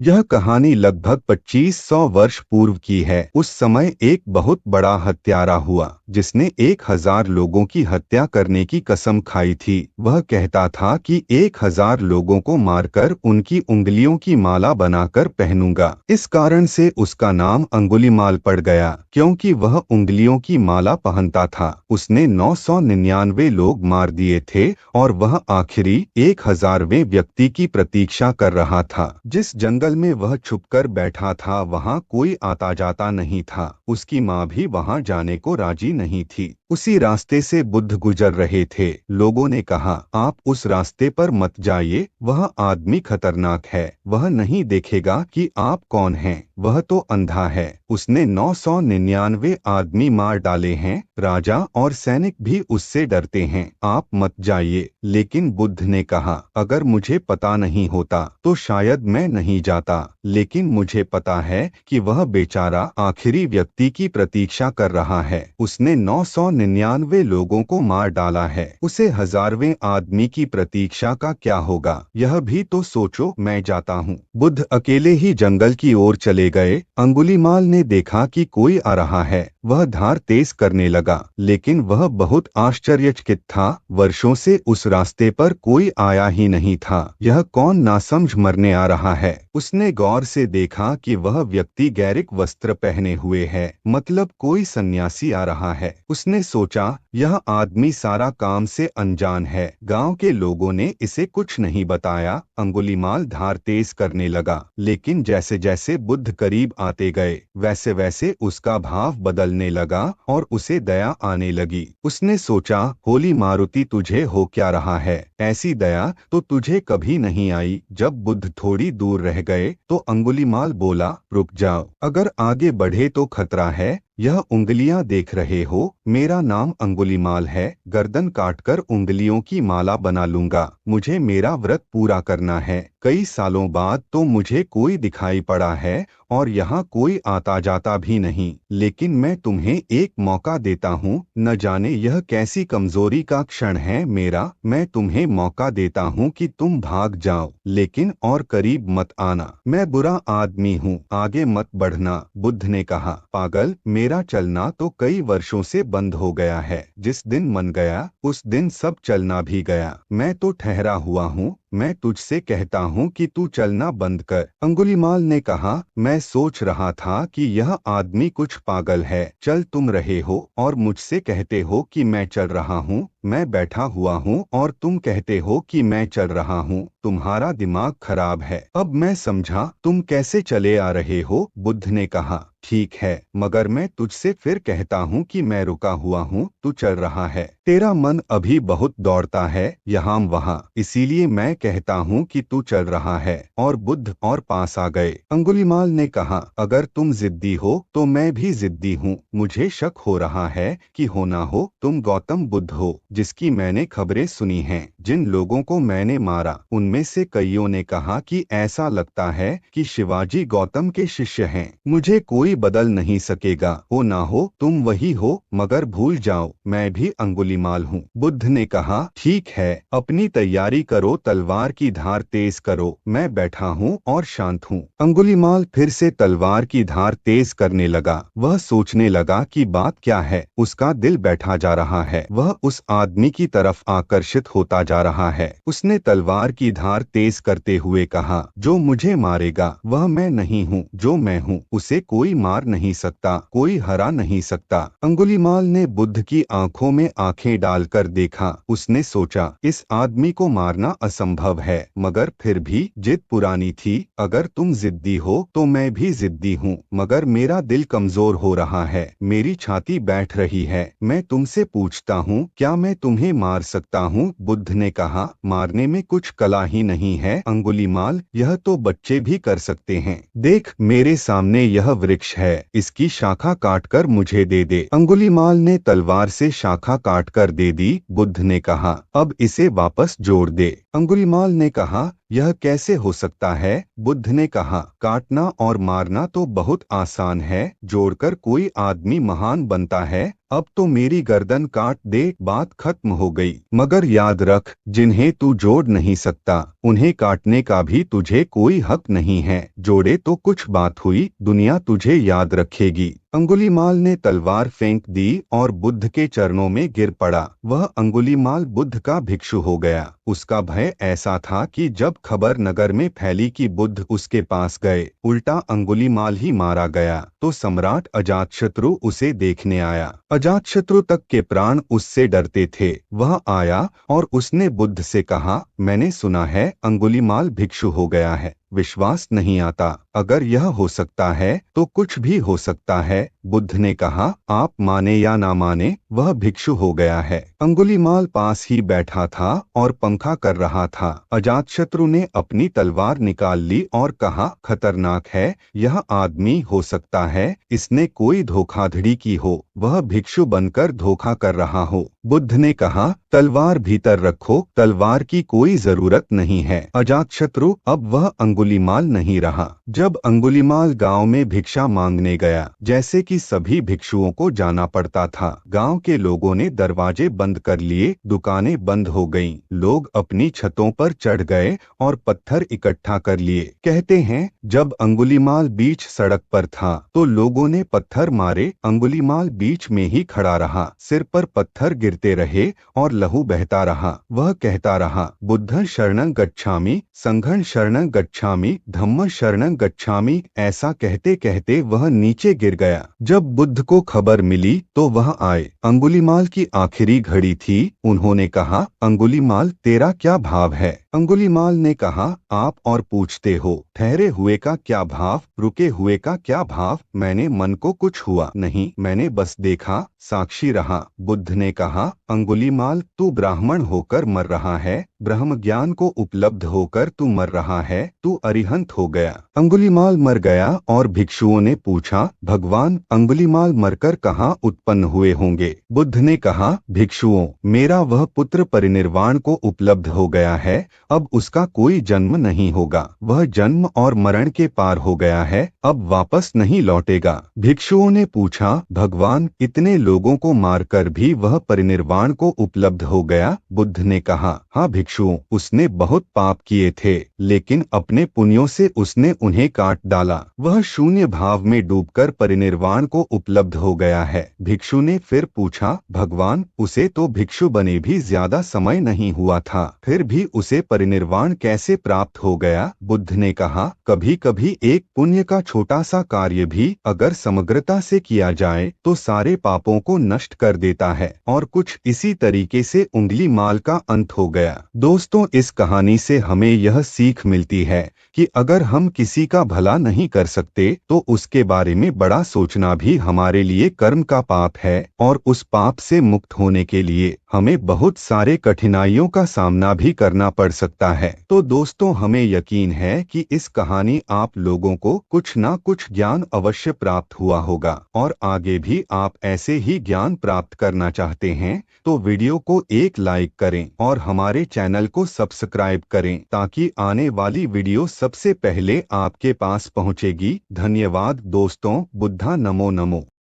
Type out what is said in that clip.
यह कहानी लगभग 2500 वर्ष पूर्व की है। उस समय एक बहुत बड़ा हत्यारा हुआ जिसने 1000 लोगों की हत्या करने की कसम खाई थी। वह कहता था कि 1000 लोगों को मारकर उनकी उंगलियों की माला बनाकर पहनूंगा। इस कारण से उसका नाम अंगुलीमाल पड़ गया, क्योंकि वह उंगलियों की माला पहनता था। उसने 999 लोग मार दिए थे और वह आखिरी 1000वें व्यक्ति की प्रतीक्षा कर रहा था। जिस जंगल में वह छुपकर बैठा था वहां कोई आता जाता नहीं था। उसकी माँ भी वहां जाने को राजी नहीं थी। उसी रास्ते से बुद्ध गुजर रहे थे। लोगों ने कहा, आप उस रास्ते पर मत जाइए, वह आदमी खतरनाक है। वह नहीं देखेगा कि आप कौन हैं। वह तो अंधा है। उसने 999 आदमी मार डाले हैं। राजा और सैनिक भी उससे डरते हैं। आप मत जाइए। लेकिन बुद्ध ने कहा, अगर मुझे पता नहीं होता तो शायद मैं नहीं जाता, लेकिन मुझे पता है कि वह बेचारा आखिरी व्यक्ति की प्रतीक्षा कर रहा है। उसने 999 लोगों को मार डाला है। उसे 1000वें आदमी की प्रतीक्षा का क्या होगा, यह भी तो सोचो। मैं जाता हूँ। बुद्ध अकेले ही जंगल की ओर चले गए। अंगुलीमाल ने देखा कि कोई आ रहा है। वह धार तेज करने लगा, लेकिन वह बहुत आश्चर्यचकित था। वर्षों से उस रास्ते पर कोई आया ही नहीं था। यह कौन नासमझ मरने आ रहा है। उसने गौर से देखा कि वह व्यक्ति गैरिक वस्त्र पहने हुए है, मतलब कोई सन्यासी आ रहा है। उसने सोचा, यह आदमी सारा काम से अनजान है। गांव के लोगों ने इसे कुछ नहीं बताया। अंगुलीमाल धार तेज करने लगा, लेकिन जैसे जैसे बुद्ध करीब आते गए वैसे वैसे उसका भाव बदलने लगा और उसे दया आने लगी। उसने सोचा, होली मारुति, तुझे हो क्या रहा है। ऐसी दया तो तुझे कभी नहीं आई। जब बुद्ध थोड़ी दूर रह गए तो अंगुलीमाल बोला, रुक जाओ, अगर आगे बढ़े तो खतरा है। यह उंगलियां देख रहे हो, मेरा नाम अंगुलीमाल है। गर्दन काटकर उंगलियों की माला बना लूंगा। मुझे मेरा व्रत पूरा करना है। कई सालों बाद तो मुझे कोई दिखाई पड़ा है और यहाँ कोई आता जाता भी नहीं। लेकिन मैं तुम्हें एक मौका देता हूँ। न जाने यह कैसी कमजोरी का क्षण है मेरा। मैं तुम्हें मौका देता हूँ कि तुम भाग जाओ, लेकिन और करीब मत आना। मैं बुरा आदमी हूँ, आगे मत बढ़ना। बुद्ध ने कहा, पागल, मेरा चलना तो कई वर्षों से बंद हो गया है। जिस दिन मन गया उस दिन सब चलना भी गया। मैं तो ठहरा हुआ हूँ। मैं तुझसे कहता हूँ कि तू चलना बंद कर। अंगुलीमाल ने कहा, मैं सोच रहा था कि यह आदमी कुछ पागल है। चल तुम रहे हो और मुझसे कहते हो कि मैं चल रहा हूँ। मैं बैठा हुआ हूँ और तुम कहते हो कि मैं चल रहा हूँ। तुम्हारा दिमाग खराब है। अब मैं समझा तुम कैसे चले आ रहे हो। बुद्ध ने कहा, ठीक है, मगर मैं तुझसे फिर कहता हूँ कि मैं रुका हुआ हूँ, तू चल रहा है। तेरा मन अभी बहुत दौड़ता है यहाँ वहाँ, इसीलिए मैं कहता हूँ कि तू चल रहा है। और बुद्ध और पास आ गए। अंगुलीमाल ने कहा, अगर तुम जिद्दी हो तो मैं भी जिद्दी हूँ। मुझे शक हो रहा है कि हो ना हो तुम गौतम बुद्ध हो, जिसकी मैंने खबरें सुनी हैं। जिन लोगों को मैंने मारा उनमें से कईयों ने कहा कि ऐसा लगता है कि शिवाजी गौतम के शिष्य हैं। मुझे कोई बदल नहीं सकेगा। हो ना हो तुम वही हो, मगर भूल जाओ मैं भी अंगुलीमाल हूँ। बुद्ध ने कहा, ठीक है, अपनी तैयारी करो, तलवार की धार तेज करो। मैं बैठा हूँ और शांत हूँ। अंगुलीमाल फिर से तलवार की धार तेज करने लगा। वह सोचने लगा कि बात क्या है। उसका दिल बैठा जा रहा है। वह उस आदमी की तरफ आकर्षित होता जा रहा है। उसने तलवार की धार तेज करते हुए कहा, जो मुझे मारेगा वह मैं नहीं हूँ। जो मैं हूँ उसे कोई मार नहीं सकता, कोई हरा नहीं सकता। अंगुलीमाल ने बुद्ध की आंखों में आंखें डालकर देखा। उसने सोचा, इस आदमी को मारना असंभव है, मगर फिर भी जिद पुरानी थी। अगर तुम जिद्दी हो तो मैं भी जिद्दी हूँ, मगर मेरा दिल कमजोर हो रहा है। मेरी छाती बैठ रही है। मैं तुमसे पूछता हूँ, क्या मैं तुम्हें मार सकता हूँ। बुद्ध ने कहा, मारने में कुछ कला ही नहीं है अंगुलीमाल, यह तो बच्चे भी कर सकते हैं। देख, मेरे सामने यह वृक्ष है, इसकी शाखा काटकर मुझे दे दे। अंगुलीमाल ने तलवार से शाखा काटकर दे दी। बुद्ध ने कहा, अब इसे वापस जोड़ दे। अंगुलीमाल ने कहा, यह कैसे हो सकता है? बुद्ध ने कहा, काटना और मारना तो बहुत आसान है, जोड़कर कोई आदमी महान बनता है। अब तो मेरी गर्दन काट दे, बात खत्म हो गई। मगर याद रख, जिन्हें तू जोड़ नहीं सकता, उन्हें काटने का भी तुझे कोई हक नहीं है। जोड़े तो कुछ बात हुई, दुनिया तुझे याद रखेगी। अंगुलीमाल ने तलवार फेंक दी और बुद्ध के चरणों में गिर पड़ा। वह अंगुलीमाल बुद्ध का भिक्षु हो गया। उसका भय ऐसा था कि जब खबर नगर में फैली कि बुद्ध उसके पास गए, उल्टा अंगुलीमाल ही मारा गया, तो सम्राट अजातशत्रु उसे देखने आया। अजातशत्रु तक के प्राण उससे डरते थे। वह आया और उसने बुद्ध से कहा, मैंने सुना है अंगुलीमाल भिक्षु हो गया है। विश्वास नहीं आता। अगर यह हो सकता है तो कुछ भी हो सकता है। बुद्ध ने कहा, आप माने या ना माने, वह भिक्षु हो गया है। अंगुलीमाल पास ही बैठा था और पंखा कर रहा था। अजातशत्रु ने अपनी तलवार निकाल ली और कहा, खतरनाक है, यह आदमी हो सकता है इसने कोई धोखाधड़ी की हो, वह भिक्षु बनकर धोखा कर रहा हो। बुद्ध ने कहा, तलवार भीतर रखो, तलवार की कोई जरूरत नहीं है। अजातशत्रु अब वह अंगुलीमाल नहीं रहा। जब अंगुलीमाल गांव में भिक्षा मांगने गया, जैसे कि सभी भिक्षुओं को जाना पड़ता था, गांव के लोगों ने दरवाजे बंद कर लिए, दुकानें बंद हो गईं, लोग अपनी छतों पर चढ़ गए और पत्थर इकट्ठा कर लिए। कहते हैं, जब अंगुलीमाल बीच सड़क पर था तो लोगों ने पत्थर मारे, अंगुलीमाल बीच में ही खड़ा रहा, सिर पर पत्थर गिरते रहे और लहू बहता रहा। वह कहता रहा, बुद्धं शरणं गच्छामि, संघं शरणं गच्छामि, धम्मं शरणं गच्छामि। ऐसा कहते कहते वह नीचे गिर गया। जब बुद्ध को खबर मिली तो वह आए। अंगुलीमाल की आखिरी घड़ी थी। उन्होंने कहा, अंगुलीमाल तेरा क्या भाव है? अंगुलीमाल ने कहा, आप और पूछते हो, ठहरे हुए का क्या भाव, रुके हुए का क्या भाव? मैंने मन को कुछ हुआ नहीं, मैंने बस देखा, साक्षी रहा। बुद्ध ने कहा, अंगुलीमाल तू ब्राह्मण होकर मर रहा है, ब्रह्म ज्ञान को उपलब्ध होकर तू मर रहा है, तू अरिहंत हो गया। अंगुलीमाल मर गया और भिक्षुओं ने पूछा, भगवान अंगुलीमाल मरकर कहाँ उत्पन्न हुए होंगे? बुद्ध ने कहा, भिक्षुओं, मेरा वह पुत्र परिनिर्वाण को उपलब्ध हो गया है, अब उसका कोई जन्म नहीं होगा। वह जन्म और मरण के पार हो गया है, अब वापस नहीं लौटेगा। भिक्षुओं ने पूछा, भगवान इतने लोगों को मारकर भी वह परिनिर्वाण को उपलब्ध हो गया? बुद्ध ने कहा, हाँ भिक्षुओं, उसने बहुत पाप किए थे, लेकिन अपने पुण्यों से उसने उन्हें काट डाला। वह शून्य भाव में डूबकर परिनिर्वाण को उपलब्ध हो गया है। भिक्षु ने फिर पूछा, भगवान उसे तो भिक्षु बने भी ज्यादा समय नहीं हुआ था, फिर भी उसे परिनिर्वाण कैसे प्राप्त हो गया? बुद्ध ने कहा, कभी कभी एक पुण्य का छोटा सा कार्य भी अगर समग्रता से किया जाए तो सारे पापों को नष्ट कर देता है। और कुछ इसी तरीके से अंगुलीमाल का अंत हो गया। दोस्तों, इस कहानी से हमें यह सीख मिलती है कि अगर हम किसी का भला नहीं कर सकते तो उसके बारे में बड़ा सोचना भी हमारे लिए कर्म का पाप है, और उस पाप से मुक्त होने के लिए हमें बहुत सारे कठिनाइयों का सामना भी करना पड़ सकता है। तो दोस्तों, हमें यकीन है कि इस कहानी आप लोगों को कुछ ना कुछ ज्ञान अवश्य प्राप्त हुआ होगा, और आगे भी आप ऐसे ही ज्ञान प्राप्त करना चाहते हैं तो वीडियो को एक लाइक करें और हमारे चैनल को सब्सक्राइब करें, ताकि आने वाली वीडियो सबसे पहले आपके पास पहुंचेगी। धन्यवाद दोस्तों। बुद्धा नमो नमो।